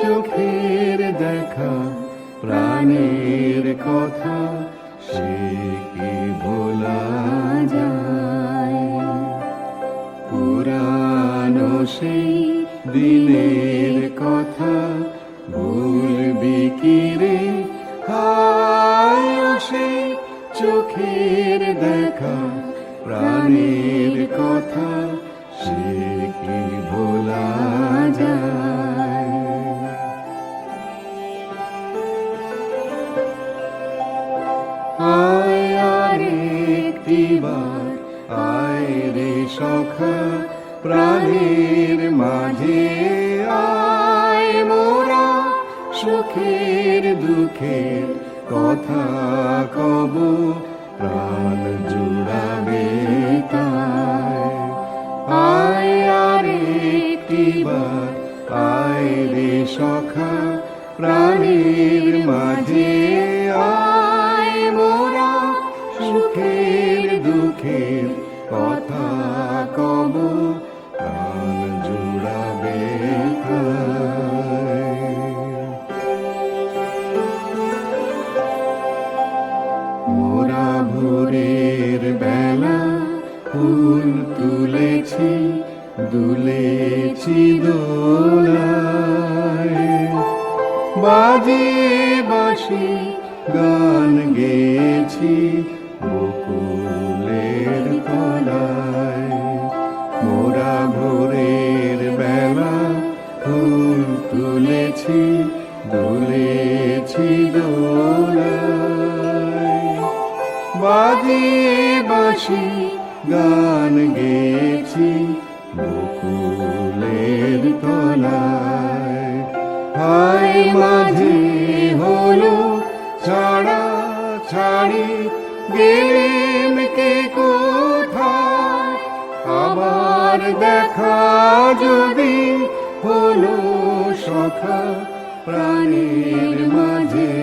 চোখের দেখা প্রাণের কথা সে কি ভোলা যায়? পুরানো সেই দিনের কথা ভুলবি কি রে? হায় সে চোখের দেখা প্রাণের কথা সে কি ভোলা যায়? আয় আরেকটিবার আয় রে সখা প্রাণের মাঝে আয়, মোরা সুখের দুঃখের কথা কব প্রাণ জুড়াবে তাই। আয় আরেকটিবার আয় রে সখা প্রাণের মাঝে আয়, মোরা সুখের দুঃখের কথা কব প্রাণ জুড়াবে তাই। মোরা ভোরের বেলা ফুল তুলেছি দুলেছি দোলায়, বাজিয়ে বাঁশি গান গেয়েছি বকুলের তলায়। মোরা ভোরের বেলা ফুল তুলেছি দুলেছি দোলায়, বাজিয়ে বাঁশি গান গেয়েছি বকুলের তলায়। হায় মাঝে হলো ছাড়া ছাড়ি গেলেম কে কোথায়, আবার দেখা যদি হলো সখা প্রাণের মাঝে।